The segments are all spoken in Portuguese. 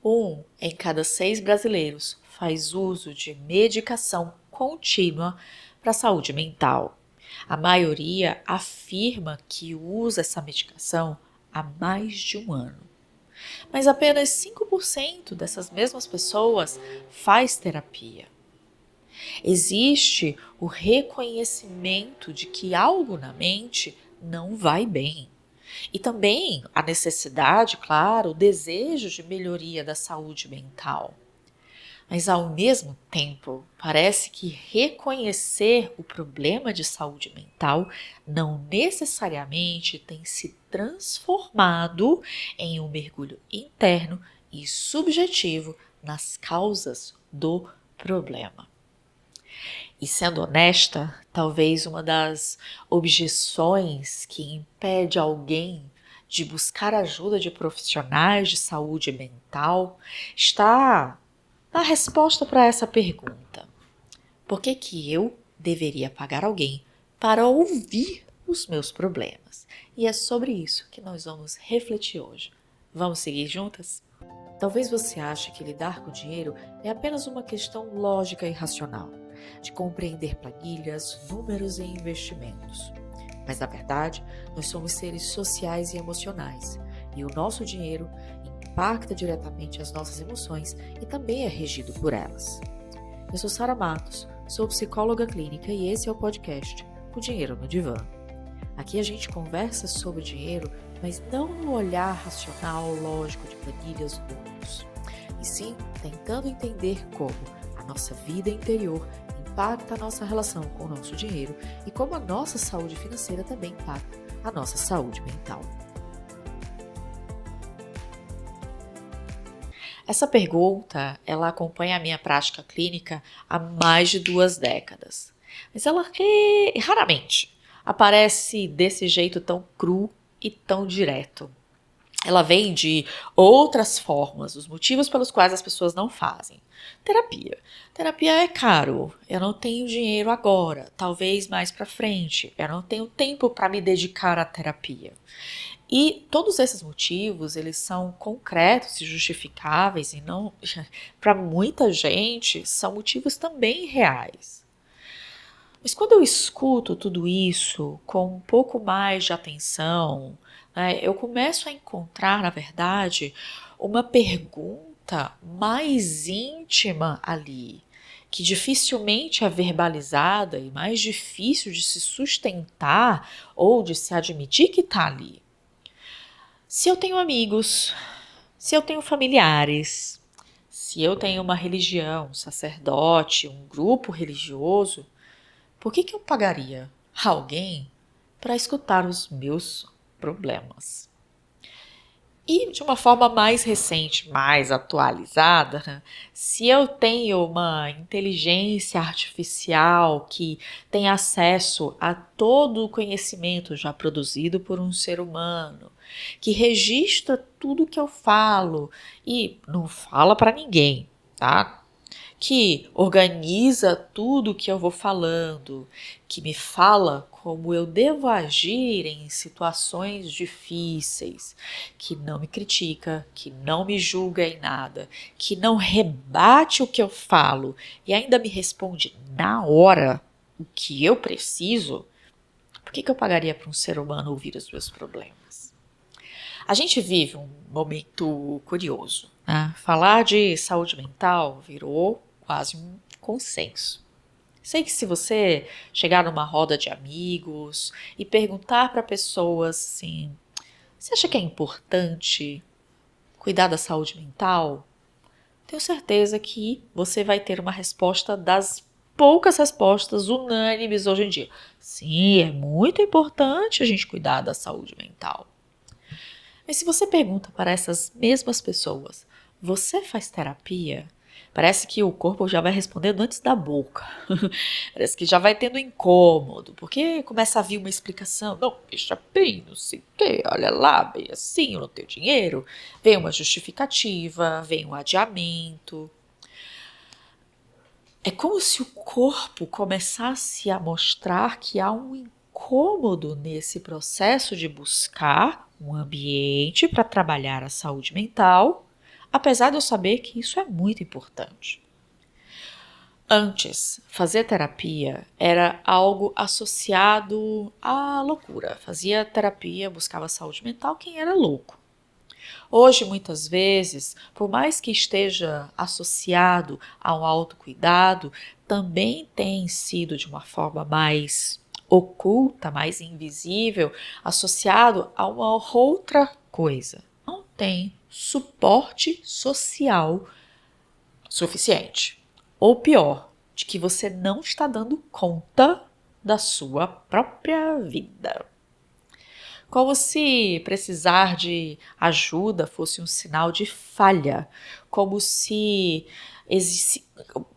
Um em cada 6 brasileiros faz uso de medicação contínua para a saúde mental. A maioria afirma que usa essa medicação há mais de um ano. Mas apenas 5% dessas mesmas pessoas faz terapia. Existe o reconhecimento de que algo na mente não vai bem. E também a necessidade, claro, o desejo de melhoria da saúde mental. Mas ao mesmo tempo, parece que reconhecer o problema de saúde mental não necessariamente tem se transformado em um mergulho interno e subjetivo nas causas do problema. E sendo honesta, talvez uma das objeções que impede alguém de buscar ajuda de profissionais de saúde mental está na resposta para essa pergunta. Por que que eu deveria pagar alguém para ouvir os meus problemas? E é sobre isso que nós vamos refletir hoje. Vamos seguir juntas? Talvez você ache que lidar com dinheiro é apenas uma questão lógica e racional, de compreender planilhas, números e investimentos. Mas na verdade, nós somos seres sociais e emocionais, e o nosso dinheiro impacta diretamente as nossas emoções e também é regido por elas. Eu sou Sara Matos, sou psicóloga clínica e esse é o podcast O Dinheiro no Divã. Aqui a gente conversa sobre dinheiro, mas não no olhar racional, lógico de planilhas ou números, e sim tentando entender como a nossa vida interior impacta a nossa relação com o nosso dinheiro e como a nossa saúde financeira também impacta a nossa saúde mental. Essa pergunta, ela acompanha a minha prática clínica há mais de 2 décadas, mas ela raramente aparece desse jeito tão cru e tão direto. Ela vem de outras formas, os motivos pelos quais as pessoas não fazem. Terapia. Terapia é caro, eu não tenho dinheiro agora, talvez mais para frente, eu não tenho tempo para me dedicar à terapia. E todos esses motivos, eles são concretos e justificáveis e não, para muita gente, são motivos também reais. Mas quando eu escuto tudo isso com um pouco mais de atenção, né, eu começo a encontrar, na verdade, uma pergunta mais íntima ali, que dificilmente é verbalizada e mais difícil de se sustentar ou de se admitir que está ali. Se eu tenho amigos, se eu tenho familiares, se eu tenho uma religião, um sacerdote, um grupo religioso, por que eu pagaria alguém para escutar os meus problemas? E de uma forma mais recente, mais atualizada, né, se eu tenho uma inteligência artificial que tem acesso a todo o conhecimento já produzido por um ser humano, que registra tudo que eu falo e não fala para ninguém, tá? Que organiza tudo que eu vou falando, que me fala como eu devo agir em situações difíceis, que não me critica, que não me julga em nada, que não rebate o que eu falo e ainda me responde na hora o que eu preciso, por que eu pagaria para um ser humano ouvir os meus problemas? A gente vive um momento curioso, né? Falar de saúde mental virou quase um consenso. Sei que se você chegar numa roda de amigos e perguntar para pessoas assim, você acha que é importante cuidar da saúde mental? Tenho certeza que você vai ter uma resposta das poucas respostas unânimes hoje em dia. Sim, é muito importante a gente cuidar da saúde mental. Mas se você pergunta para essas mesmas pessoas, você faz terapia? Parece que o corpo já vai respondendo antes da boca. Parece que já vai tendo incômodo, porque começa a vir uma explicação. Não, veja bem, não sei o quê, olha lá, bem assim, eu não tenho dinheiro. Vem uma justificativa, vem um adiamento. É como se o corpo começasse a mostrar que há um incômodo nesse processo de buscar um ambiente para trabalhar a saúde mental, apesar de eu saber que isso é muito importante. Antes, fazer terapia era algo associado à loucura. Fazia terapia, buscava saúde mental, quem era louco. Hoje, muitas vezes, por mais que esteja associado a um autocuidado, também tem sido de uma forma mais oculta, mais invisível, associado a uma outra coisa. Não tem suporte social suficiente. Ou pior, de que você não está dando conta da sua própria vida. Como se precisar de ajuda fosse um sinal de falha, como se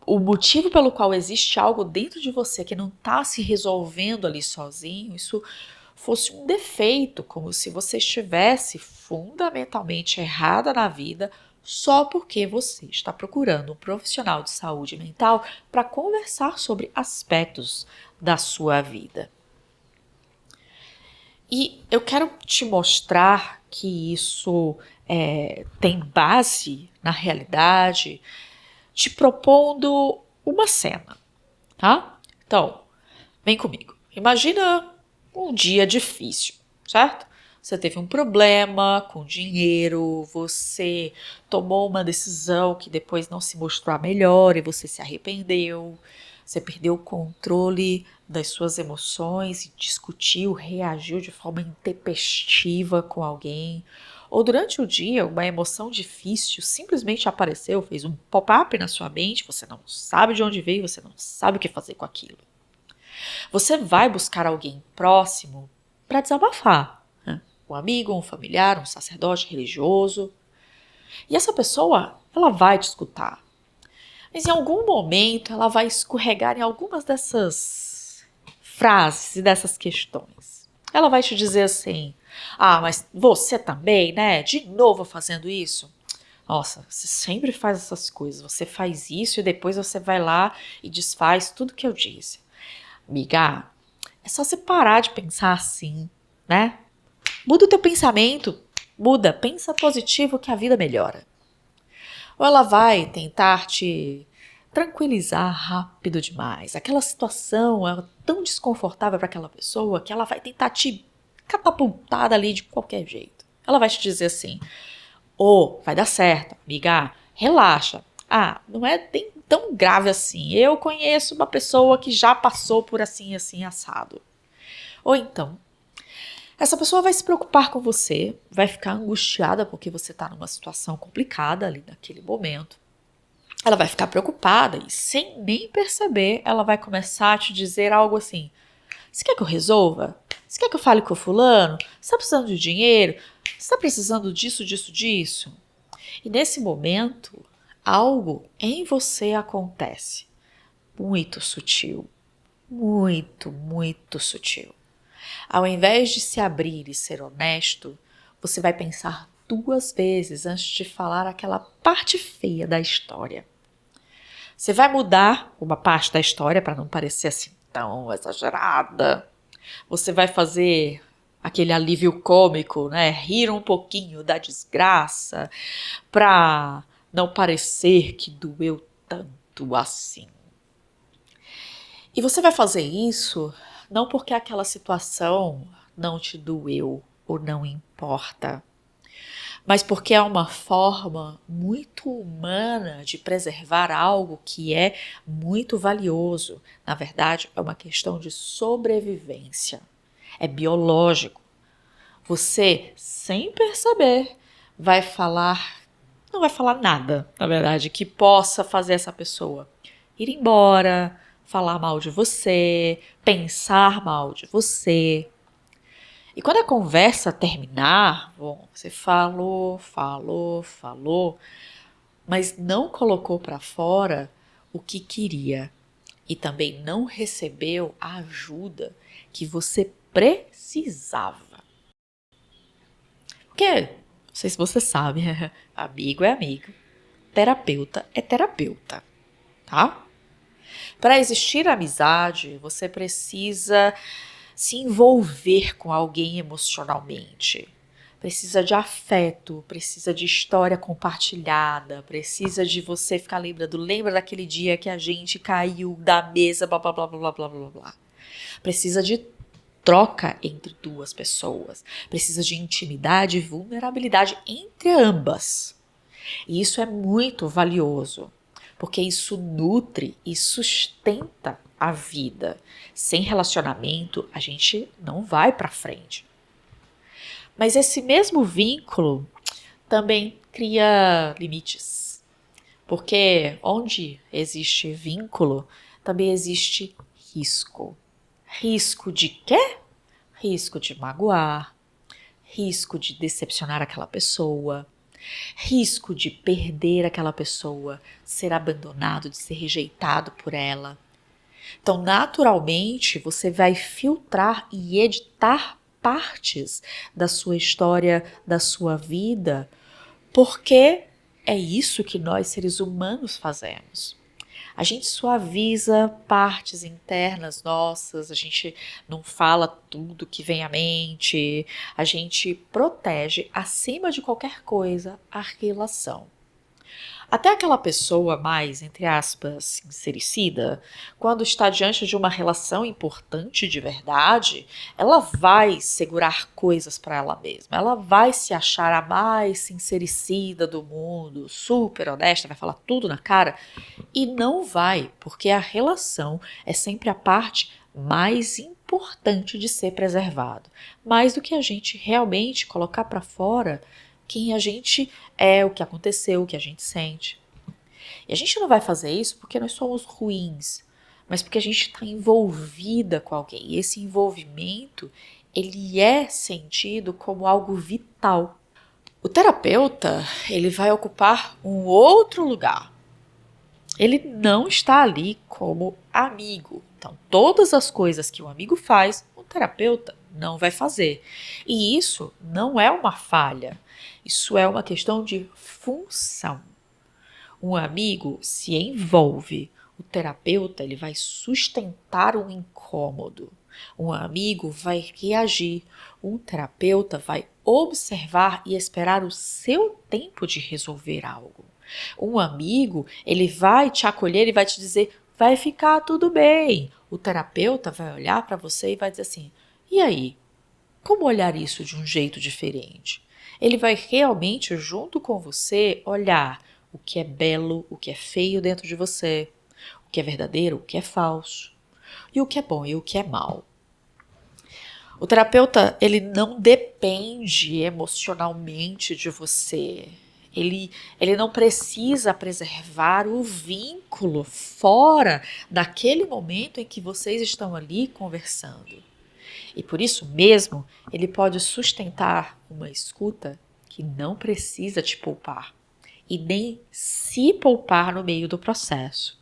o motivo pelo qual existe algo dentro de você que não está se resolvendo ali sozinho, isso fosse um defeito, como se você estivesse fundamentalmente errada na vida só porque você está procurando um profissional de saúde mental para conversar sobre aspectos da sua vida. E eu quero te mostrar que isso tem base na realidade, te propondo uma cena, tá? Então, vem comigo. Imagina um dia difícil, certo? Você teve um problema com dinheiro, você tomou uma decisão que depois não se mostrou a melhor e você se arrependeu, você perdeu o controle das suas emoções e discutiu, reagiu de forma intempestiva com alguém. Ou durante o dia, uma emoção difícil simplesmente apareceu, fez um pop-up na sua mente, você não sabe de onde veio, você não sabe o que fazer com aquilo. Você vai buscar alguém próximo para desabafar. Um amigo, um familiar, um sacerdote religioso. E essa pessoa, ela vai te escutar. Mas em algum momento ela vai escorregar em algumas dessas frases e dessas questões. Ela vai te dizer assim: ah, mas você também, né? De novo fazendo isso? Nossa, você sempre faz essas coisas. Você faz isso e depois você vai lá e desfaz tudo que eu disse. Amiga, é só você parar de pensar assim, né? Muda o teu pensamento, muda, pensa positivo que a vida melhora. Ou ela vai tentar te tranquilizar rápido demais. Aquela situação é tão desconfortável para aquela pessoa que ela vai tentar te catapultar dali de qualquer jeito. Ela vai te dizer assim: vai dar certo, amiga, relaxa. Ah, não é nem tão grave assim. Eu conheço uma pessoa que já passou por assim, assim, assado. Ou então, essa pessoa vai se preocupar com você, vai ficar angustiada porque você está numa situação complicada ali naquele momento. Ela vai ficar preocupada e, sem nem perceber, ela vai começar a te dizer algo assim: você quer que eu resolva? Você quer que eu fale com o fulano? Você está precisando de dinheiro? Você está precisando disso, disso, disso? E nesse momento, algo em você acontece. Muito sutil. Muito, muito sutil. Ao invés de se abrir e ser honesto, você vai pensar 2 vezes antes de falar aquela parte feia da história. Você vai mudar uma parte da história para não parecer assim tão exagerada. Você vai fazer aquele alívio cômico, né? Rir um pouquinho da desgraça para não parecer que doeu tanto assim. E você vai fazer isso não porque aquela situação não te doeu ou não importa, mas porque é uma forma muito humana de preservar algo que é muito valioso. Na verdade, é uma questão de sobrevivência. É biológico. Você, sem perceber, não vai falar nada, na verdade, que possa fazer essa pessoa ir embora, falar mal de você, pensar mal de você. E quando a conversa terminar, bom, você falou, mas não colocou para fora o que queria e também não recebeu a ajuda que você precisava. Porque, não sei se você sabe, amigo é amigo, terapeuta é terapeuta, tá? Para existir amizade, você precisa se envolver com alguém emocionalmente. precisa de afeto, precisa de história compartilhada, precisa de você ficar lembrando, lembra daquele dia que a gente caiu da mesa, blá blá blá blá blá blá blá. Precisa de troca entre duas pessoas, precisa de intimidade e vulnerabilidade entre ambas. E isso é muito valioso, porque isso nutre e sustenta a vida. Sem relacionamento, a gente não vai para frente. Mas esse mesmo vínculo também cria limites, porque onde existe vínculo, também existe risco. Risco de quê? Risco de magoar, risco de decepcionar aquela pessoa, risco de perder aquela pessoa, de ser abandonado, de ser rejeitado por ela. Então, naturalmente, você vai filtrar e editar partes da sua história, da sua vida, porque é isso que nós seres humanos fazemos. A gente suaviza partes internas nossas, a gente não fala tudo que vem à mente, a gente protege, acima de qualquer coisa, a relação. Até aquela pessoa mais, entre aspas, sincericida, quando está diante de uma relação importante de verdade, ela vai segurar coisas para ela mesma, ela vai se achar a mais sincericida do mundo, super honesta, vai falar tudo na cara, e não vai, porque a relação é sempre a parte mais importante de ser preservado, mais do que a gente realmente colocar para fora quem a gente é, o que aconteceu, o que a gente sente. E a gente não vai fazer isso porque nós somos ruins, mas porque a gente está envolvida com alguém. E esse envolvimento, ele é sentido como algo vital. O terapeuta, ele vai ocupar um outro lugar. Ele não está ali como amigo. Então, todas as coisas que o amigo faz, o terapeuta não vai fazer. E isso não é uma falha. Isso é uma questão de função. Um amigo se envolve, o terapeuta ele vai sustentar um incômodo. Um amigo vai reagir, um terapeuta vai observar e esperar o seu tempo de resolver algo. Um amigo, ele vai te acolher e vai te dizer, vai ficar tudo bem. O terapeuta vai olhar para você e vai dizer assim, e aí? Como olhar isso de um jeito diferente? Ele vai realmente, junto com você, olhar o que é belo, o que é feio dentro de você, o que é verdadeiro, o que é falso, e o que é bom e o que é mal. O terapeuta, ele não depende emocionalmente de você. Ele não precisa preservar o vínculo fora daquele momento em que vocês estão ali conversando. E por isso mesmo, ele pode sustentar uma escuta que não precisa te poupar e nem se poupar no meio do processo.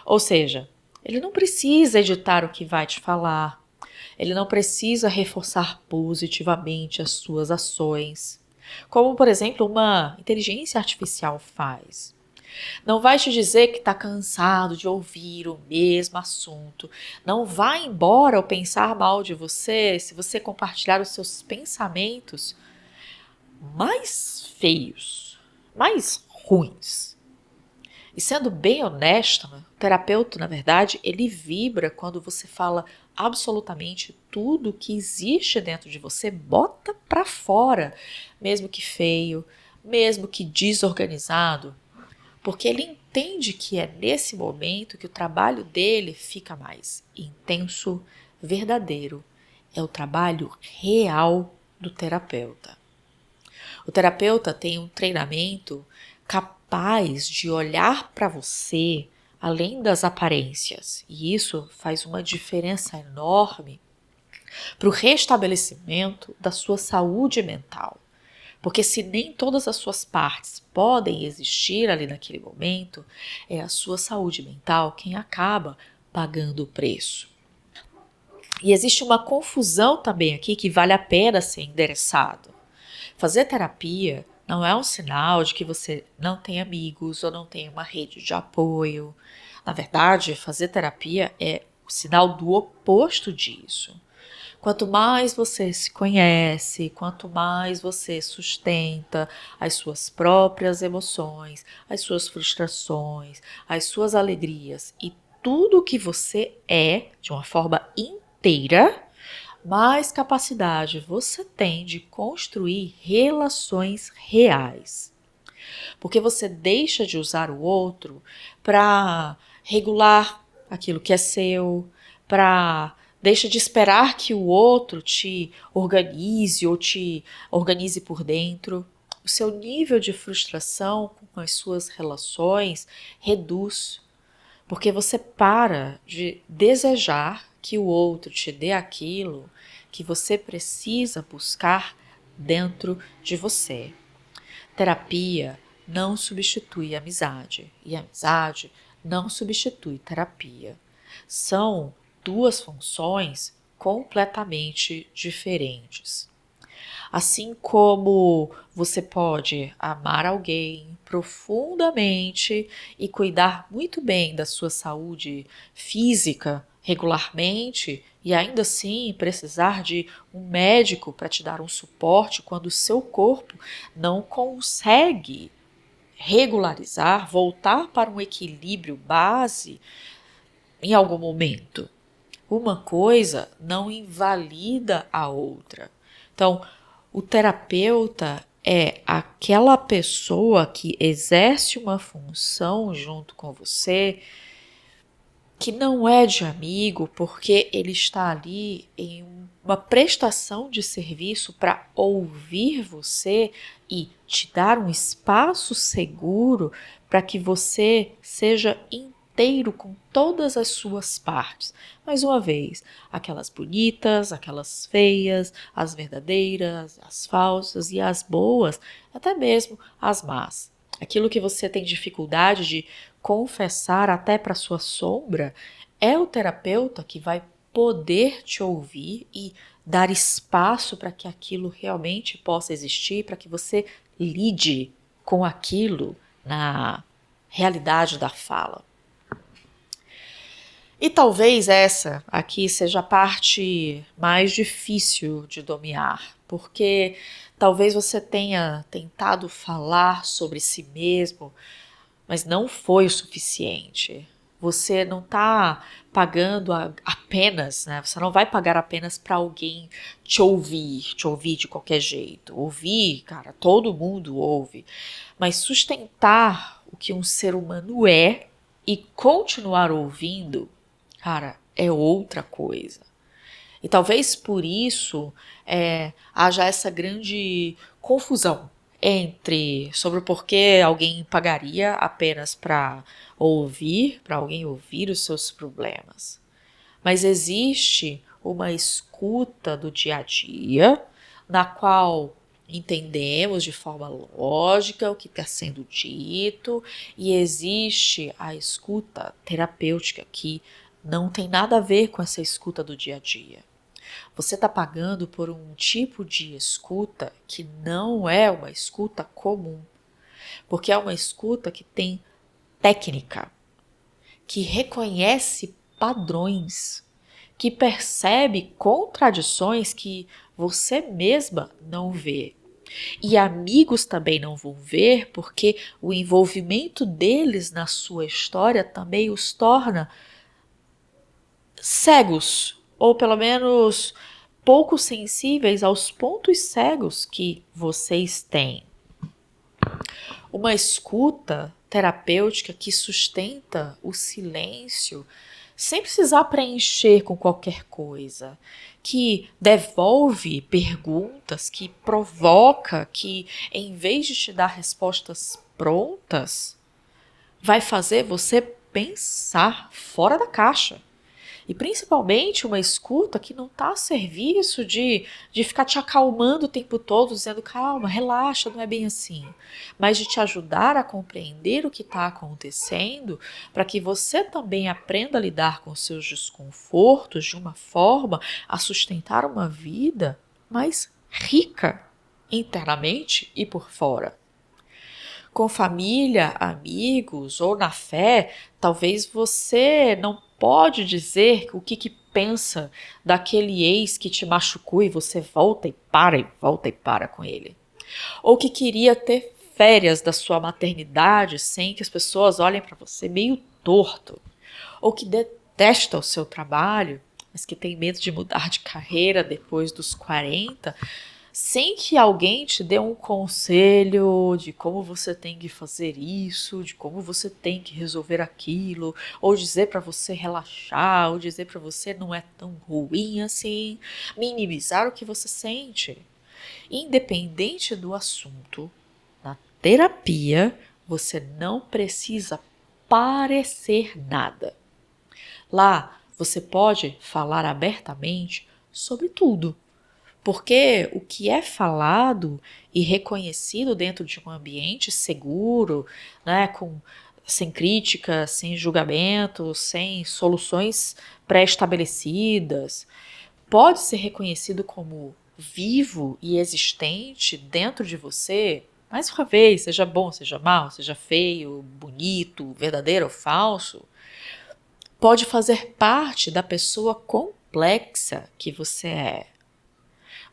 Ou seja, ele não precisa editar o que vai te falar, ele não precisa reforçar positivamente as suas ações, como, por exemplo, uma inteligência artificial faz. Não vai te dizer que está cansado de ouvir o mesmo assunto. Não vai embora ao pensar mal de você se você compartilhar os seus pensamentos mais feios, mais ruins. E sendo bem honesta, o terapeuta, na verdade, ele vibra quando você fala absolutamente tudo que existe dentro de você, bota para fora, mesmo que feio, mesmo que desorganizado, porque ele entende que é nesse momento que o trabalho dele fica mais intenso, verdadeiro. É o trabalho real do terapeuta. O terapeuta tem um treinamento capaz de olhar para você além das aparências, e isso faz uma diferença enorme para o restabelecimento da sua saúde mental. Porque se nem todas as suas partes podem existir ali naquele momento, é a sua saúde mental quem acaba pagando o preço. E existe uma confusão também aqui que vale a pena ser endereçado. Fazer terapia não é um sinal de que você não tem amigos ou não tem uma rede de apoio. Na verdade, fazer terapia é o sinal do oposto disso. Quanto mais você se conhece, quanto mais você sustenta as suas próprias emoções, as suas frustrações, as suas alegrias e tudo o que você é de uma forma inteira, mais capacidade você tem de construir relações reais. Porque você deixa de usar o outro para regular aquilo que é seu, para deixa de esperar que o outro te organize ou te organize por dentro. O seu nível de frustração com as suas relações reduz, porque você para de desejar que o outro te dê aquilo que você precisa buscar dentro de você. Terapia não substitui amizade e amizade não substitui terapia. São duas funções completamente diferentes. Assim como você pode amar alguém profundamente e cuidar muito bem da sua saúde física regularmente e ainda assim precisar de um médico para te dar um suporte quando o seu corpo não consegue regularizar, voltar para um equilíbrio base em algum momento. Uma coisa não invalida a outra. Então, o terapeuta é aquela pessoa que exerce uma função junto com você que não é de amigo, porque ele está ali em uma prestação de serviço para ouvir você e te dar um espaço seguro para que você seja inteiro com todas as suas partes. Mais uma vez, aquelas bonitas, aquelas feias, as verdadeiras, as falsas e as boas, até mesmo as más. Aquilo que você tem dificuldade de confessar até para sua sombra, é o terapeuta que vai poder te ouvir e dar espaço para que aquilo realmente possa existir, para que você lide com aquilo na realidade da fala. E talvez essa aqui seja a parte mais difícil de dominar, porque talvez você tenha tentado falar sobre si mesmo, mas não foi o suficiente. Você não está pagando apenas, né? Você não vai pagar apenas para alguém te ouvir de qualquer jeito. Ouvir, cara, todo mundo ouve. Mas sustentar o que um ser humano é e continuar ouvindo, cara, é outra coisa. E talvez por isso haja essa grande confusão sobre o porquê alguém pagaria apenas para alguém ouvir os seus problemas. Mas existe uma escuta do dia a dia, na qual entendemos de forma lógica o que está sendo dito, e existe a escuta terapêutica, que não tem nada a ver com essa escuta do dia a dia. Você está pagando por um tipo de escuta que não é uma escuta comum, porque é uma escuta que tem técnica, que reconhece padrões, que percebe contradições que você mesma não vê. E amigos também não vão ver, porque o envolvimento deles na sua história também os torna cegos, ou pelo menos pouco sensíveis aos pontos cegos que vocês têm. Uma escuta terapêutica que sustenta o silêncio sem precisar preencher com qualquer coisa, que devolve perguntas, que provoca, que em vez de te dar respostas prontas, vai fazer você pensar fora da caixa. E principalmente uma escuta que não está a serviço de ficar te acalmando o tempo todo, dizendo calma, relaxa, não é bem assim. Mas de te ajudar a compreender o que está acontecendo, para que você também aprenda a lidar com seus desconfortos de uma forma a sustentar uma vida mais rica, internamente e por fora. Com família, amigos ou na fé, talvez você não pode dizer o que pensa daquele ex que te machucou e você volta e para com ele. Ou que queria ter férias da sua maternidade sem que as pessoas olhem para você meio torto. Ou que detesta o seu trabalho, mas que tem medo de mudar de carreira depois dos 40, sem que alguém te dê um conselho de como você tem que fazer isso, de como você tem que resolver aquilo, ou dizer para você relaxar, ou dizer para você não é tão ruim assim, minimizar o que você sente. Independente do assunto, na terapia você não precisa parecer nada. Lá você pode falar abertamente sobre tudo. Porque o que é falado e reconhecido dentro de um ambiente seguro, né, sem crítica, sem julgamento, sem soluções pré-estabelecidas, pode ser reconhecido como vivo e existente dentro de você. Mais uma vez, seja bom, seja mal, seja feio, bonito, verdadeiro ou falso, pode fazer parte da pessoa complexa que você é.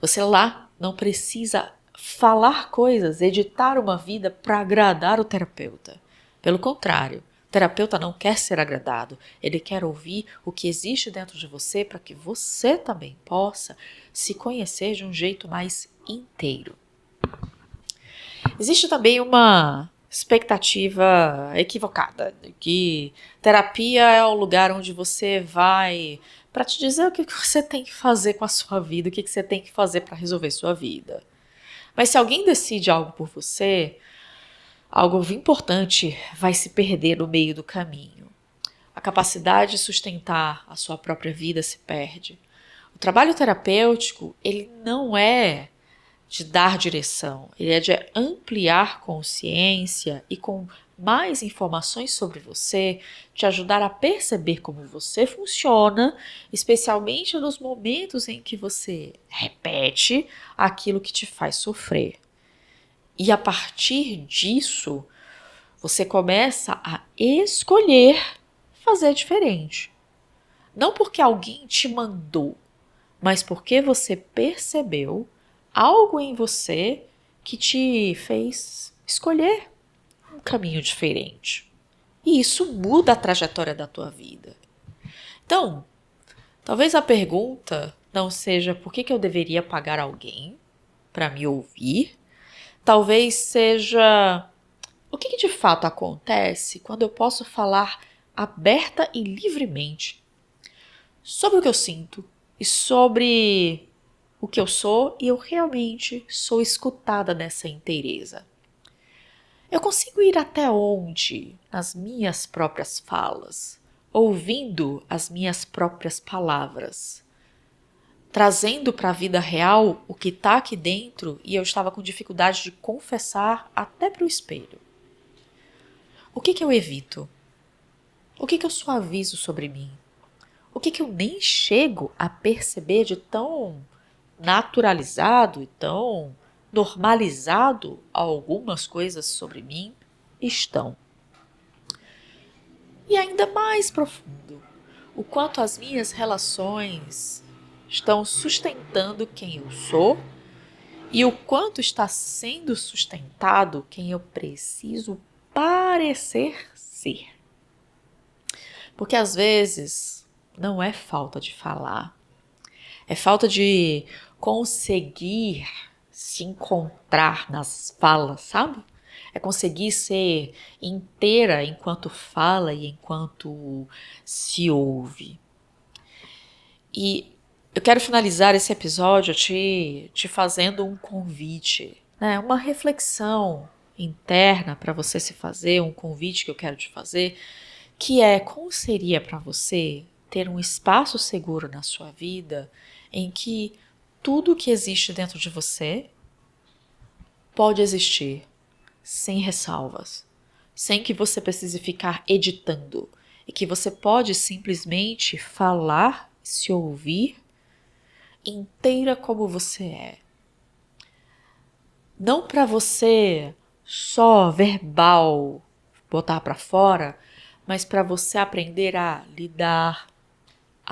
Você lá não precisa falar coisas, editar uma vida para agradar o terapeuta. Pelo contrário, o terapeuta não quer ser agradado. Ele quer ouvir o que existe dentro de você para que você também possa se conhecer de um jeito mais inteiro. Existe também uma expectativa equivocada de que terapia é o lugar onde você vai para te dizer o que você tem que fazer com a sua vida, o que você tem que fazer para resolver sua vida. Mas se alguém decide algo por você, algo importante vai se perder no meio do caminho. A capacidade de sustentar a sua própria vida se perde. O trabalho terapêutico, ele não é de dar direção, ele é de ampliar consciência e com mais informações sobre você, te ajudar a perceber como você funciona, especialmente nos momentos em que você repete aquilo que te faz sofrer. E a partir disso, você começa a escolher fazer diferente. Não porque alguém te mandou, mas porque você percebeu algo em você que te fez escolher um caminho diferente. E isso muda a trajetória da tua vida. Então, talvez a pergunta não seja por que eu deveria pagar alguém para me ouvir. Talvez seja o que de fato acontece quando eu posso falar aberta e livremente sobre o que eu sinto e sobre o que eu sou, e eu realmente sou escutada nessa inteireza. Eu consigo ir até onde nas minhas próprias falas, ouvindo as minhas próprias palavras, trazendo para a vida real o que está aqui dentro e eu estava com dificuldade de confessar até para o espelho. O que eu evito? O que eu suavizo sobre mim? O que eu nem chego a perceber de tão naturalizado e tão normalizado algumas coisas sobre mim estão? E ainda mais profundo, o quanto as minhas relações estão sustentando quem eu sou e o quanto está sendo sustentado quem eu preciso parecer ser. Porque às vezes não é falta de falar, é falta de conseguir se encontrar nas falas, sabe? É conseguir ser inteira enquanto fala e enquanto se ouve. E eu quero finalizar esse episódio te fazendo um convite, né? Uma reflexão interna para você se fazer, um convite que eu quero te fazer, que é como seria para você ter um espaço seguro na sua vida em que tudo que existe dentro de você pode existir sem ressalvas, sem que você precise ficar editando e que você pode simplesmente falar, se ouvir inteira como você é. Não para você só verbal botar para fora, mas para você aprender a lidar,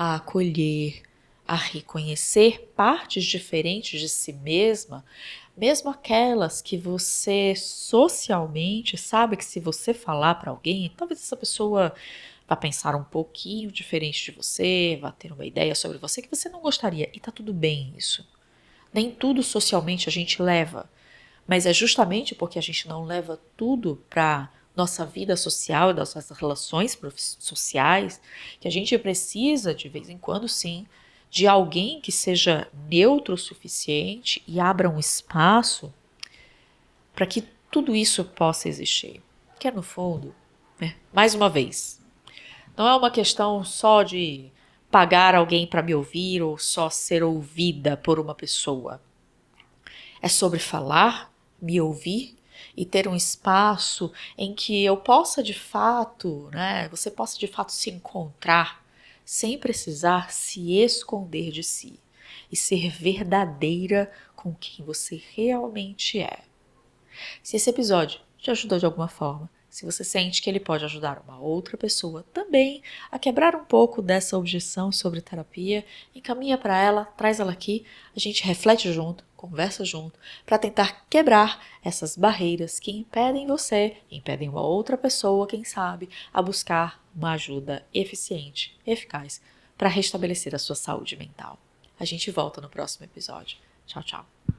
a acolher, a reconhecer partes diferentes de si mesma, mesmo aquelas que você socialmente sabe que se você falar para alguém, talvez essa pessoa vá pensar um pouquinho diferente de você, vá ter uma ideia sobre você que você não gostaria, e tá tudo bem isso. Nem tudo socialmente a gente leva, mas é justamente porque a gente não leva tudo para nossa vida social e das nossas relações sociais que a gente precisa, de vez em quando, sim, de alguém que seja neutro o suficiente e abra um espaço para que tudo isso possa existir. Que é, no fundo, né, mais uma vez, não é uma questão só de pagar alguém para me ouvir ou só ser ouvida por uma pessoa. É sobre falar, me ouvir e ter um espaço em que eu possa de fato, né, você possa de fato se encontrar sem precisar se esconder de si e ser verdadeira com quem você realmente é. Se esse episódio te ajudou de alguma forma, se você sente que ele pode ajudar uma outra pessoa também a quebrar um pouco dessa objeção sobre terapia, encaminha para ela, traz ela aqui, a gente reflete junto, conversa junto, para tentar quebrar essas barreiras que impedem você, impedem uma outra pessoa, quem sabe, a buscar uma ajuda eficiente, eficaz, para restabelecer a sua saúde mental. A gente volta no próximo episódio. Tchau, tchau.